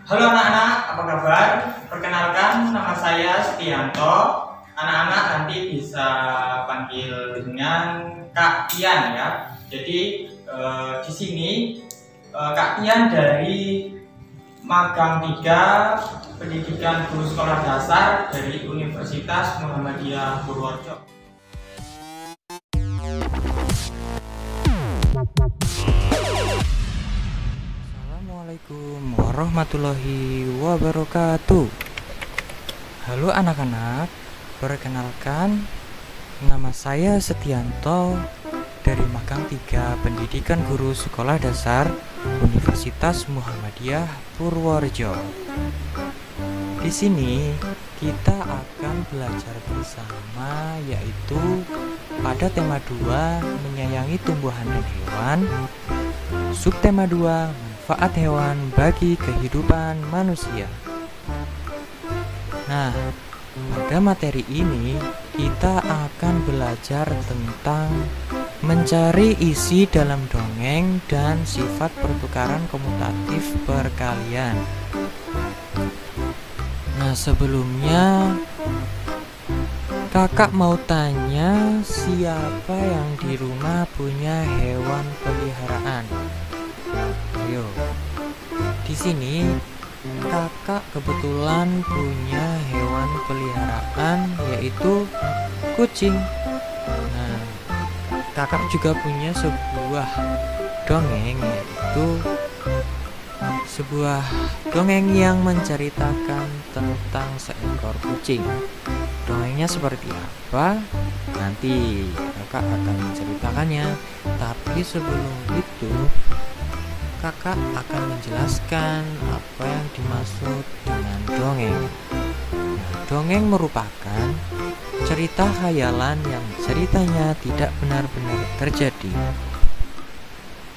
Halo anak-anak, apa kabar? Perkenalkan, nama saya Setianto. Anak-anak nanti bisa panggil dengan Kak Tian ya. Jadi di sini Kak Tian dari Magang 3 Pendidikan Guru Sekolah Dasar dari Universitas Muhammadiyah Purworejo. Assalamualaikum warahmatullahi wabarakatuh. Halo anak-anak, perkenalkan nama saya Setianto dari Magang 3 Pendidikan Guru Sekolah Dasar Universitas Muhammadiyah Purworejo. Di sini kita akan belajar bersama, yaitu pada tema 2 menyayangi tumbuhan dan hewan, subtema 2 manfaat hewan bagi kehidupan manusia. Nah, pada materi ini kita akan belajar tentang mencari isi dalam dongeng dan sifat pertukaran komutatif perkalian. Nah, sebelumnya kakak mau tanya, siapa yang di rumah punya hewan peliharaan? Ayo. Di sini kakak kebetulan punya hewan peliharaan, yaitu kucing. Nah, kakak juga punya sebuah dongeng, yaitu sebuah dongeng yang menceritakan tentang seekor kucing. Dongengnya seperti apa? Nanti kakak akan menceritakannya. Tapi sebelum itu, kakak akan menjelaskan apa yang dimaksud dengan dongeng. Nah, dongeng merupakan cerita khayalan yang ceritanya tidak benar-benar terjadi.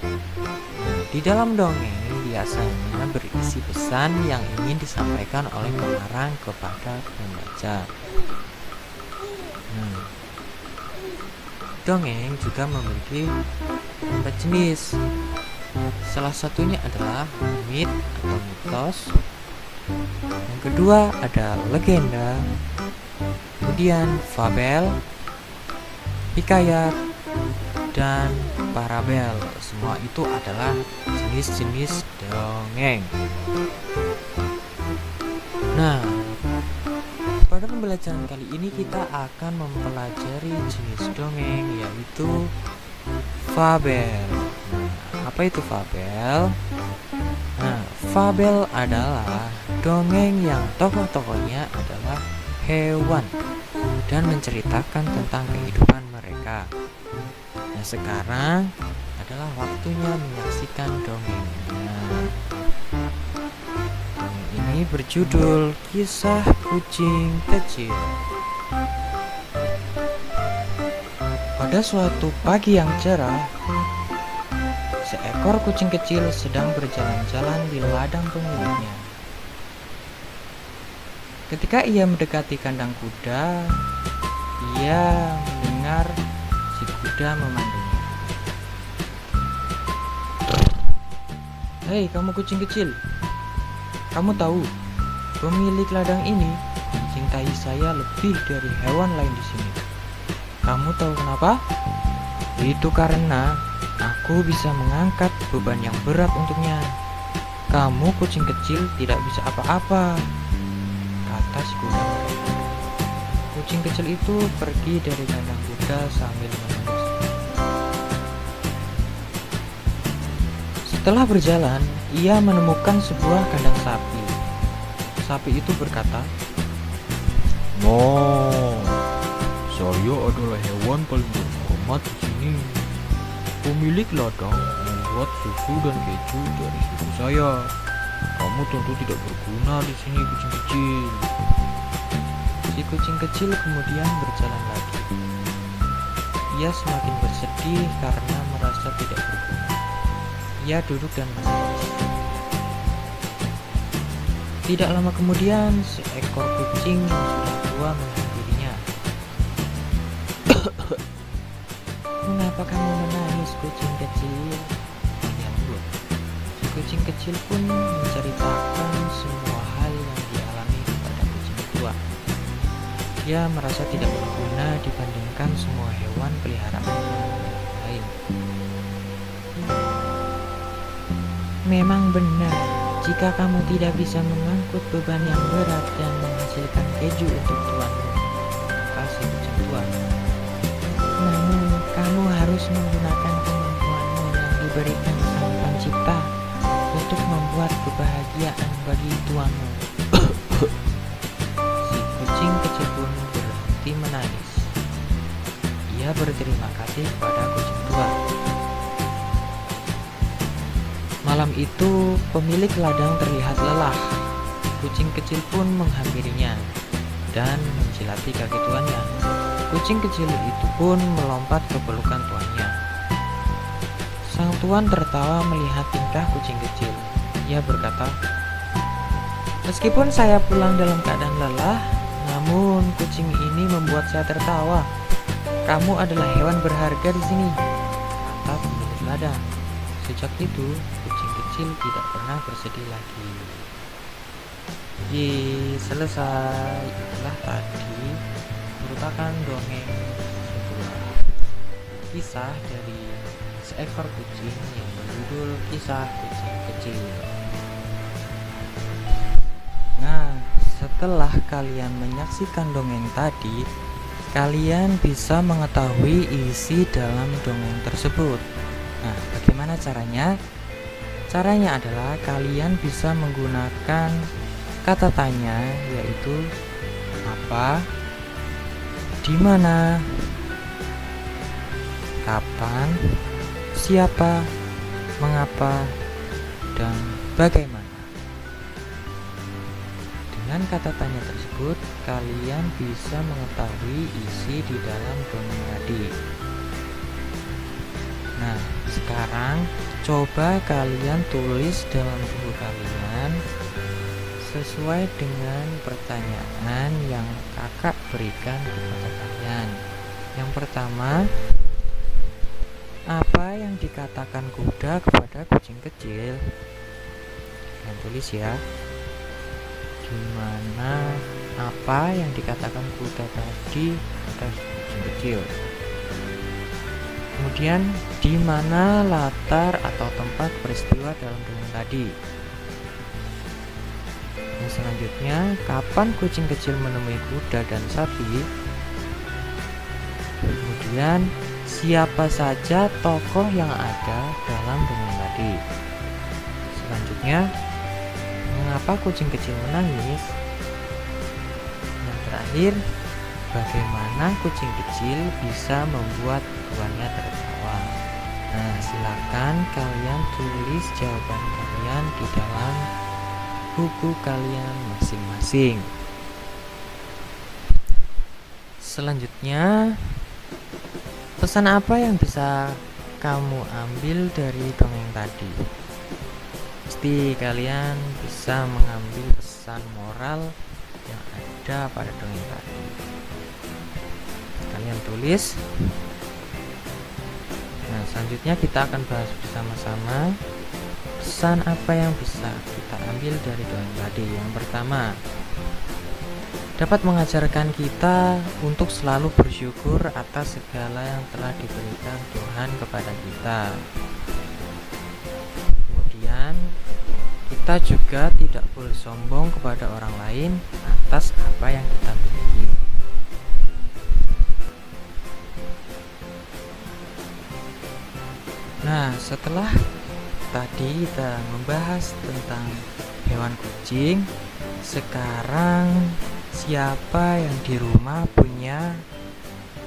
Nah, di dalam dongeng biasanya berisi pesan yang ingin disampaikan oleh pengarang kepada pembaca. Nah, dongeng juga memiliki 4 jenis. Salah satunya adalah mit atau mitos. Yang kedua ada legenda, kemudian fabel, hikayat, dan parabel. Semua itu adalah jenis-jenis dongeng. Nah, pada pembelajaran kali ini kita akan mempelajari jenis dongeng, yaitu fabel. Apa itu fabel? Nah, fabel adalah dongeng yang tokoh-tokohnya adalah hewan dan menceritakan tentang kehidupan mereka. Nah, sekarang adalah waktunya menyaksikan dongengnya. Dongeng ini berjudul Kisah Kucing Kecil. Pada suatu pagi yang cerah, seekor kucing kecil sedang berjalan-jalan di ladang pemiliknya. Ketika ia mendekati kandang kuda, ia mendengar si kuda memanggilnya. "Hei, kamu kucing kecil, kamu tahu, pemilik ladang ini mencintai saya lebih dari hewan lain di sini. Kamu tahu kenapa? Itu karena aku bisa mengangkat beban yang berat untuknya. Kamu kucing kecil tidak bisa apa-apa," kata si kuda. Kucing kecil itu pergi dari kandang kuda sambil menangis. Setelah berjalan, ia menemukan sebuah kandang sapi. Sapi itu berkata, "Nah, saya adalah hewan paling terhormat di sini. Pemilik ladang membuat susu dan keju dari susu saya. Kamu tentu tidak berguna di sini, kucing kecil." Si kucing kecil kemudian berjalan lagi. Ia semakin bersedih karena merasa tidak berguna. Ia duduk dan menangis. Tidak lama kemudian, seekor kucing yang sudah tua menghampirinya. "Mengapa kamu menangis, kucing kecil?" tanya lembut. Si kucing kecil pun menceritakan ia merasa tidak berguna dibandingkan semua hewan peliharaan yang lain. Memang benar, jika kamu tidak bisa mengangkut beban yang berat dan menghasilkan keju untuk tuanmu, maka si kucing tua. Namun, kamu harus menggunakan kemampuanmu yang diberikan Sang Pencipta untuk membuat kebahagiaan bagi tuanmu. Si kucing kecil pun berhenti menangis. Ia berterima kasih kepada kucing tua. Malam itu, pemilik ladang terlihat lelah. Kucing kecil pun menghampirinya dan menjilati kaki tuannya. Kucing kecil itu pun melompat ke pelukan tuannya. Sang tuan tertawa melihat tingkah kucing kecil. Ia berkata, "Meskipun saya pulang dalam keadaan lelah, namun kucing ini membuat saya tertawa. Kamu adalah hewan berharga di sini," kata pemilik ladang. Sejak itu, kucing kecil tidak pernah bersedih lagi. Selesai. Itulah tadi merupakan dongeng sebuah kisah dari seekor kucing yang berjudul Kisah Kucing Kecil. Nah, setelah kalian menyaksikan dongeng tadi, kalian bisa mengetahui isi dalam dongeng tersebut. Nah, bagaimana caranya? Caranya adalah kalian bisa menggunakan kata tanya, yaitu apa, di mana, kapan, siapa, mengapa, dan bagaimana. Dengan kata tanya tersebut, kalian bisa mengetahui isi di dalam dongeng tadi. Nah, sekarang coba kalian tulis dalam buku kalian sesuai dengan pertanyaan yang kakak berikan kepada kalian. Yang pertama, apa yang dikatakan kuda kepada kucing kecil? Kalian tulis ya. Gimana apa yang dikatakan kuda tadi kepada kucing kecil? Kemudian, di mana latar atau tempat peristiwa dalam dongeng tadi? Yang selanjutnya, kapan kucing kecil menemui kuda dan sapi? Kemudian, siapa saja tokoh yang ada dalam dongeng tadi? Selanjutnya, mengapa kucing kecil menangis? Yang terakhir, bagaimana kucing kecil bisa membuat tuannya tertawa? Nah, silakan kalian tulis jawaban kalian di dalam buku kalian masing-masing. Selanjutnya, pesan apa yang bisa kamu ambil dari dongeng tadi? Pasti kalian bisa mengambil pesan moral yang ada pada dongeng tadi. Kalian tulis. Nah, selanjutnya kita akan bahas bersama-sama pesan apa yang bisa kita ambil dari dongeng tadi. Yang pertama, dapat mengajarkan kita untuk selalu bersyukur atas segala yang telah diberikan Tuhan kepada kita. Kemudian, kita juga tidak boleh sombong kepada orang lain atas apa yang kita miliki. Nah, setelah tadi kita membahas tentang hewan kucing, sekarang siapa yang di rumah punya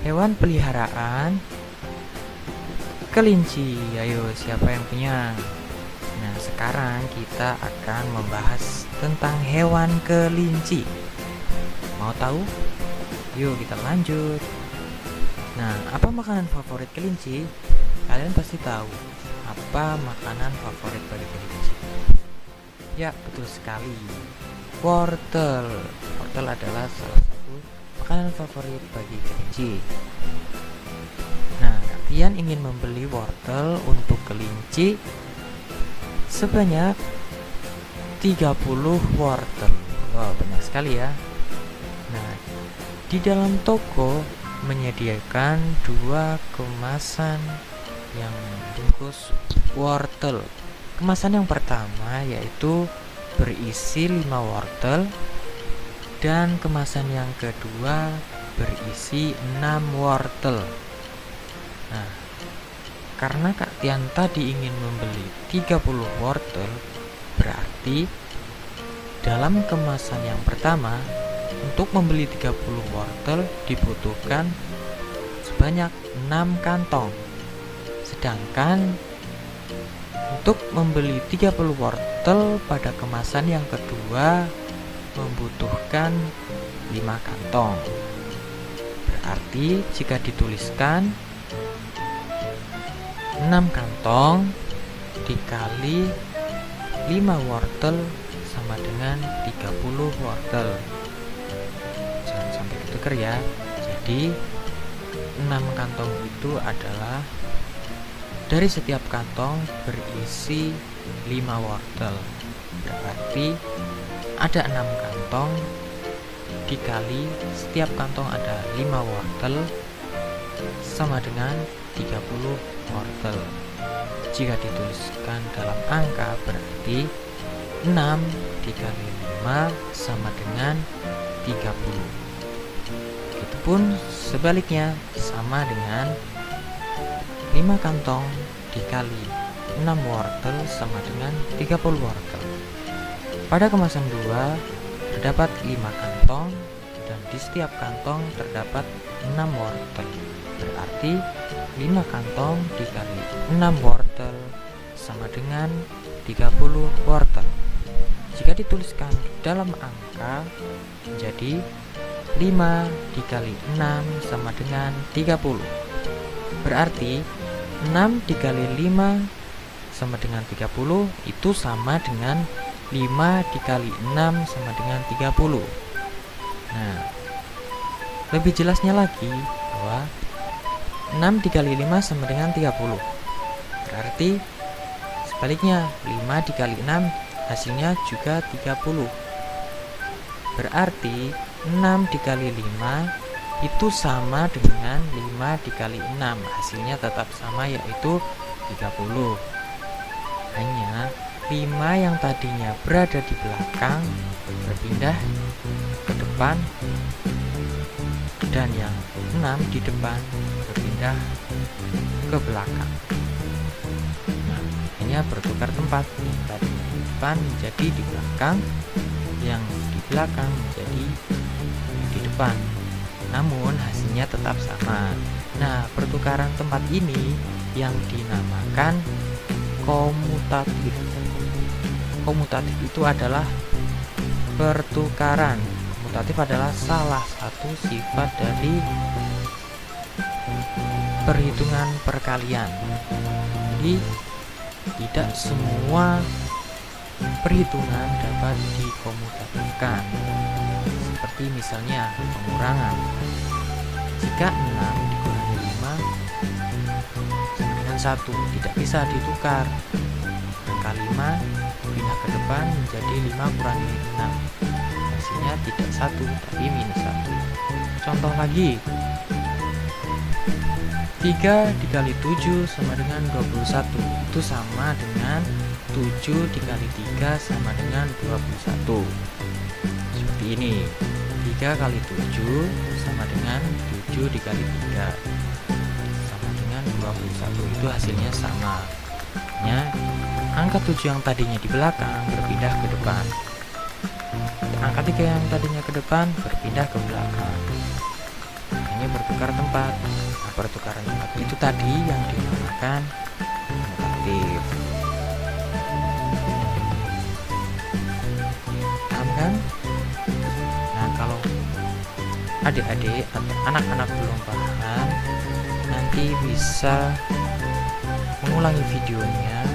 hewan peliharaan kelinci? Ayo, siapa yang punya? Nah, sekarang kita akan membahas tentang hewan kelinci. Mau tahu? Yuk kita lanjut. Nah, apa makanan favorit kelinci? Kalian pasti tahu apa makanan favorit bagi kelinci. Ya, betul sekali. Wortel. Wortel adalah salah satu makanan favorit bagi kelinci. Nah, kalian ingin membeli wortel untuk kelinci sebanyak 30 wortel. Wow, banyak sekali ya. Nah, Di dalam toko menyediakan dua kemasan yang bungkus wortel. Kemasan yang pertama yaitu berisi 5 wortel, dan kemasan yang kedua berisi 6 wortel. Nah, karena Kak Tian tadi ingin membeli 30 wortel, berarti dalam kemasan yang pertama untuk membeli 30 wortel dibutuhkan sebanyak 6 kantong. Sedangkan untuk membeli 30 wortel pada kemasan yang kedua membutuhkan 5 kantong. Berarti jika dituliskan 6 kantong dikali 5 wortel sama dengan 30 wortel. Jangan sampai ketuker ya. Jadi 6 kantong itu adalah dari setiap kantong berisi 5 wortel. Berarti ada 6 kantong dikali setiap kantong ada 5 wortel sama dengan 30 wortel. Jika dituliskan dalam angka berarti 6 dikali 5 sama dengan 30. Begitupun sebaliknya, sama dengan 5 kantong dikali 6 wortel sama dengan 30 wortel. Pada kemasan 2 terdapat 5 kantong dan di setiap kantong terdapat 6 wortel. Berarti 5 kantong dikali 6 wortel sama dengan 30 wortel. Jika dituliskan dalam angka menjadi 5 dikali 6 sama dengan 30. Berarti 6 dikali 5 sama dengan 30 itu sama dengan 5 dikali 6 sama dengan 30. Nah, lebih jelasnya lagi bahwa 6 dikali 5 sama dengan 30. Berarti sebaliknya 5 dikali 6 hasilnya juga 30. Berarti 6 dikali 5 itu sama dengan 5 dikali 6, hasilnya tetap sama yaitu 30. Hanya 5 yang tadinya berada di belakang berpindah ke depan, dan yang 6 di depan berpindah ke belakang. Nah, hanya bertukar tempat, yang tadinya di depan menjadi di belakang, yang di belakang menjadi di depan. Namun hasilnya tetap sama. Nah, pertukaran tempat ini yang dinamakan komutatif. Komutatif itu adalah pertukaran. Komutatif adalah salah satu sifat dari perhitungan perkalian. Jadi tidak semua perhitungan dapat dikomutatifkan. Seperti misalnya pengurangan. Jika 6 dikurangi 5 sama dengan 1, tidak bisa ditukar. Angka 5 pindah ke depan menjadi 5 kurangi 6. Hasilnya tidak 1 tapi minus 1. Contoh lagi. 3 dikali 7 sama dengan 21. Itu sama dengan 7 dikali 3 sama dengan 21. Seperti ini. 3 kali 7 sama dengan 7 dikali 3 sama dengan 21. Itu hasilnya sama. Hanya angka 7 yang tadinya di belakang berpindah ke depan. Angka 3 yang tadinya ke depan berpindah ke belakang. Hanya bertukar tempat. Nah, pertukaran tempat itu tadi yang dinamakan komutatif. Paham kan? Nah, kalau adik-adik atau anak-anak belum paham, nanti bisa mengulangi videonya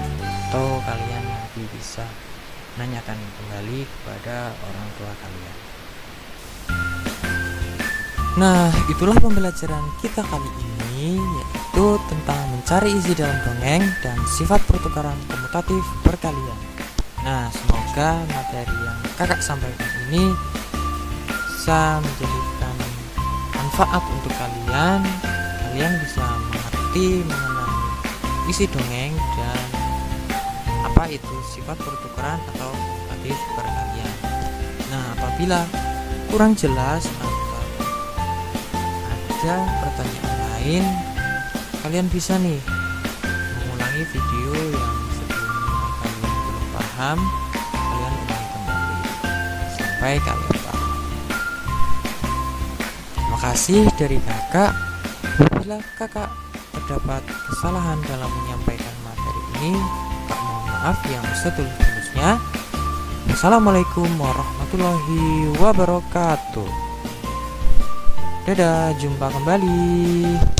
atau kalian nanti bisa nanyakan kembali kepada orang tua kalian. Nah, itulah pembelajaran kita kali ini, yaitu tentang mencari isi dalam dongeng dan sifat pertukaran komutatif perkalian. Nah, semoga materi yang kakak sampaikan ini bisa menjadikan bermanfaat untuk kalian bisa mengerti mengenai isi dongeng dan apa itu sifat pertukaran atau hadis per kalian. Nah, apabila kurang jelas atau ada pertanyaan lain, kalian bisa nih mengulangi video yang sebelumnya kalian belum paham, kalian ulangi kembali sampai kalian paham. Terima kasih dari kakak. Apabila kakak terdapat kesalahan dalam menyampaikan materi ini, kak mohon maaf yang setulus-tulusnya. Assalamualaikum warahmatullahi wabarakatuh. Dadah, jumpa kembali.